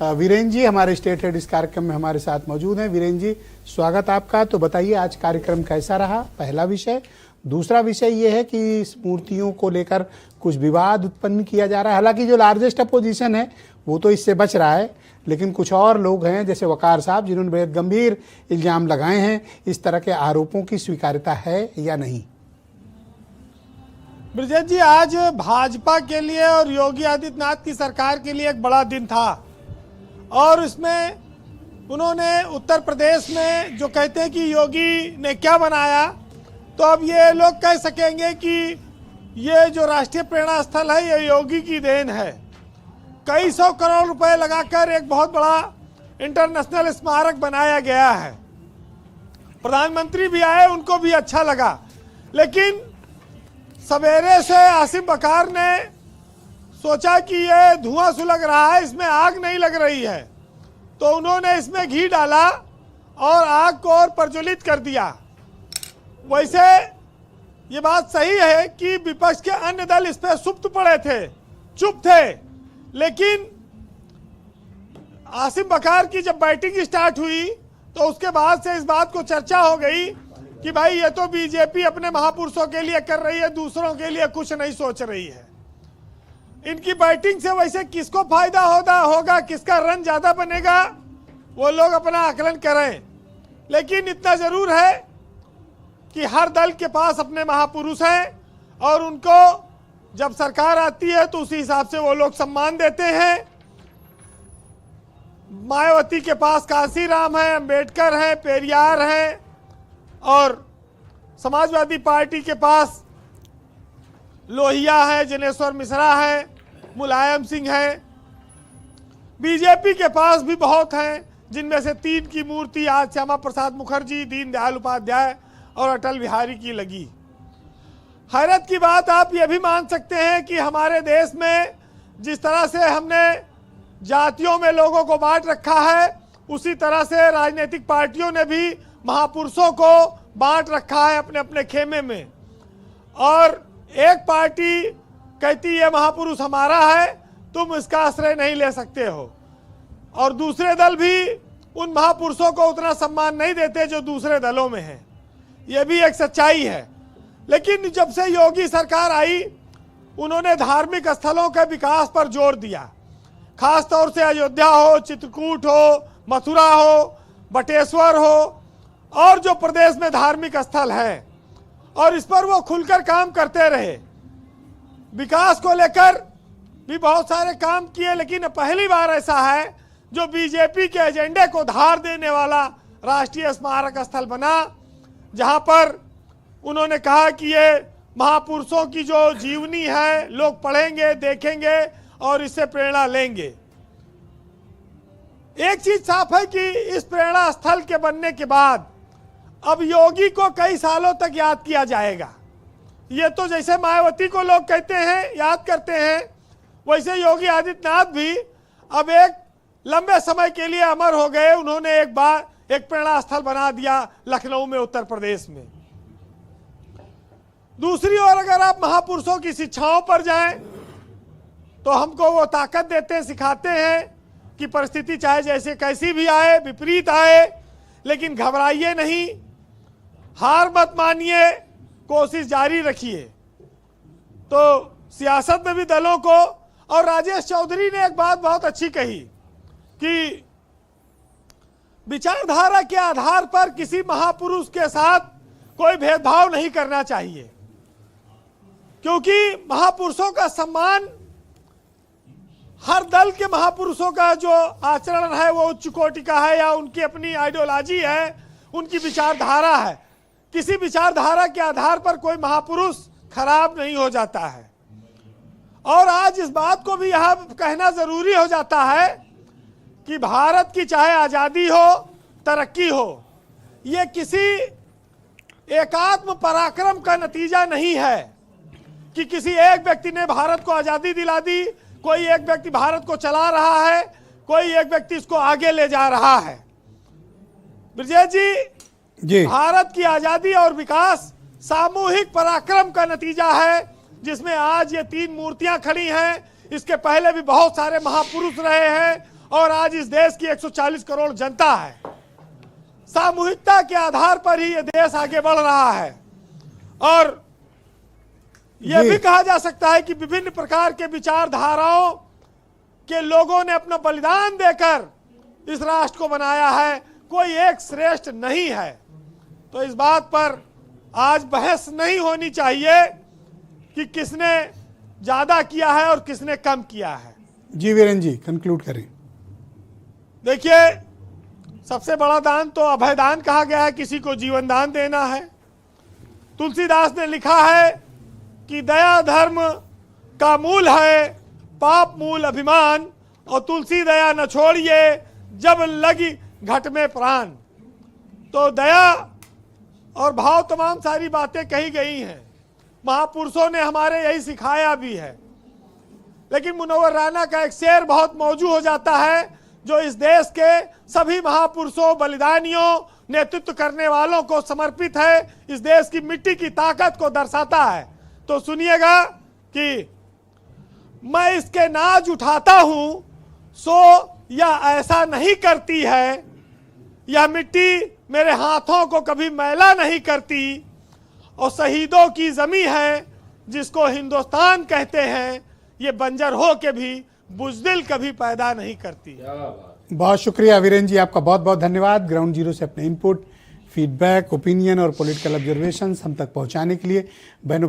वीरेंद्र जी हमारे state head इस कार्यक्रम में हमारे साथ मौजूद हैं। वीरेंद्र जी, स्वागत आपका। तो बताइए आज कार्यक्रम कैसा रहा, पहला विषय। दूसरा विषय ये है कि इस मूर्तियों को लेकर कुछ विवाद उत्पन्न किया जा रहा है। हालांकि जो लार्जेस्ट अपोजिशन है वो तो इससे बच रहा है, लेकिन कुछ और लोग हैं जैसे वकार साहब जिन्होंने बेहद गंभीर इल्जाम लगाए हैं। इस तरह के आरोपों की स्वीकार्यता है या नहीं? ब्रजेश जी, आज भाजपा के लिए और योगी आदित्यनाथ की सरकार के लिए एक बड़ा दिन था और इसमें उन्होंने उत्तर प्रदेश में जो कहते हैं कि योगी ने क्या बनाया, तो अब ये लोग कह सकेंगे कि ये जो राष्ट्रीय प्रेरणा स्थल है ये योगी की देन है। कई सौ करोड़ रुपए लगाकर एक बहुत बड़ा इंटरनेशनल स्मारक बनाया गया है। प्रधानमंत्री भी आए, उनको भी अच्छा लगा, लेकिन सवेरे से आसिम बकार ने सोचा कि ये धुआं सुलग रहा है, इसमें आग नहीं लग रही है, तो उन्होंने इसमें घी डाला और आग को और प्रज्वलित कर दिया। वैसे ये बात सही है कि विपक्ष के अन्य दल इस पर सुप्त पड़े थे, चुप थे, लेकिन आसिम बकार की जब बैटिंग स्टार्ट हुई तो उसके बाद से इस बात को चर्चा हो गई कि भाई ये तो बीजेपी अपने महापुरुषों के लिए कर रही है, दूसरों के लिए कुछ नहीं सोच रही है। इनकी बैटिंग से वैसे किसको फायदा होगा, किसका रन ज्यादा बनेगा, वो लोग अपना आकलन करें, लेकिन इतना जरूर है कि हर दल के पास अपने महापुरुष हैं और उनको जब सरकार आती है तो उसी हिसाब से वो लोग सम्मान देते हैं। मायावती के पास कांशीराम है, अंबेडकर है, पेरियार है, और समाजवादी पार्टी के पास लोहिया है, जनेश्वर मिश्रा है, मुलायम सिंह है। बीजेपी के पास भी बहुत हैं, जिनमें से 3 की मूर्ति आज श्यामा प्रसाद मुखर्जी, दीनदयाल उपाध्याय और अटल बिहारी की लगी। हैरत की बात आप ये भी मान सकते हैं कि हमारे देश में जिस तरह से हमने जातियों में लोगों को बांट रखा है, उसी तरह से राजनीतिक पार्टियों ने भी महापुरुषों को बांट रखा है अपने अपने खेमे में। और एक पार्टी कहती है महापुरुष हमारा है, तुम इसका आश्रय नहीं ले सकते हो, और दूसरे दल भी उन महापुरुषों को उतना सम्मान नहीं देते जो दूसरे दलों में है। ये भी एक सच्चाई है। लेकिन जब से योगी सरकार आई, उन्होंने धार्मिक स्थलों के विकास पर जोर दिया, खास तौर से अयोध्या हो, चित्रकूट हो, मथुरा हो, बटेश्वर हो, और जो प्रदेश में धार्मिक स्थल है, और इस पर वो खुलकर काम करते रहे। विकास को लेकर भी बहुत सारे काम किए, लेकिन पहली बार ऐसा है जो बीजेपी के एजेंडे को धार देने वाला राष्ट्रीय स्मारक स्थल बना, जहां पर उन्होंने कहा कि ये महापुरुषों की जो जीवनी है लोग पढ़ेंगे, देखेंगे और इससे प्रेरणा लेंगे। एक चीज साफ है कि इस प्रेरणा स्थल के बनने के बाद अब योगी को कई सालों तक याद किया जाएगा। ये तो जैसे मायावती को लोग कहते हैं, याद करते हैं, वैसे योगी आदित्यनाथ भी अब एक लंबे समय के लिए अमर हो गए। उन्होंने एक बार एक प्रेरणा स्थल बना दिया लखनऊ में, उत्तर प्रदेश में। दूसरी ओर अगर आप महापुरुषों की शिक्षाओं पर जाएं तो हमको वो ताकत देते हैं, सिखाते हैं कि परिस्थिति चाहे जैसे कैसी भी आए, विपरीत आए, लेकिन घबराइए नहीं, हार मत मानिए, कोशिश जारी रखिए। तो सियासत में भी दलों को, और राजेश चौधरी ने एक बात बहुत अच्छी कही कि विचारधारा के आधार पर किसी महापुरुष के साथ कोई भेदभाव नहीं करना चाहिए, क्योंकि महापुरुषों का सम्मान, हर दल के महापुरुषों का जो आचरण है वो उच्च कोटि का है, या उनकी अपनी आइडियोलॉजी है, उनकी विचारधारा है। किसी विचारधारा के आधार पर कोई महापुरुष खराब नहीं हो जाता है। और आज इस बात को भी यहां कहना जरूरी हो जाता है कि भारत की चाहे आजादी हो, तरक्की हो, ये किसी एकात्म पराक्रम का नतीजा नहीं है कि किसी एक व्यक्ति ने भारत को आजादी दिला दी, कोई एक व्यक्ति भारत को चला रहा है, कोई एक व्यक्ति इसको आगे ले जा रहा है। ब्रजेश जी, भारत की आजादी और विकास सामूहिक पराक्रम का नतीजा है, जिसमें आज ये 3 मूर्तियां खड़ी हैं। इसके पहले भी बहुत सारे महापुरुष रहे हैं और आज इस देश की 140 करोड़ जनता है। सामूहिकता के आधार पर ही ये देश आगे बढ़ रहा है। और यह भी कहा जा सकता है कि विभिन्न प्रकार के विचारधाराओं के लोगों ने अपना बलिदान देकर इस राष्ट्र को बनाया है, कोई एक श्रेष्ठ नहीं है। तो इस बात पर आज बहस नहीं होनी चाहिए कि किसने ज्यादा किया है और किसने कम किया है। जी वीरेंद्र जी, कंक्लूड करें। देखिए, सबसे बड़ा दान तो अभय दान कहा गया है, किसी को जीवन दान देना है। तुलसीदास ने लिखा है कि दया धर्म का मूल है, पाप मूल अभिमान, और तुलसी दया न छोड़िए जब लगी घट में प्राण। तो दया और भाव तमाम सारी बातें कही गई हैं, महापुरुषों ने हमारे यही सिखाया भी है। लेकिन मुनव्वर राना का एक शेर बहुत मौजू हो जाता है, जो इस देश के सभी महापुरुषों, बलिदानियों, नेतृत्व करने वालों को समर्पित है, इस देश की मिट्टी की ताकत को दर्शाता है। तो सुनिएगा कि मैं इसके नाज उठाता हूं सो यह ऐसा नहीं करती है, यह मिट्टी मेरे हाथों को कभी मैला नहीं करती, और शहीदों की जमी है जिसको हिंदुस्तान कहते हैं, ये बंजर हो के भी बुजदिल कभी पैदा नहीं करती। बहुत शुक्रिया वीरेंद्र जी, आपका बहुत बहुत धन्यवाद। ग्राउंड जीरो से अपने इनपुट, फीडबैक, ओपिनियन और पॉलिटिकल ऑब्जर्वेशन हम तक पहुंचाने के लिए। बहनों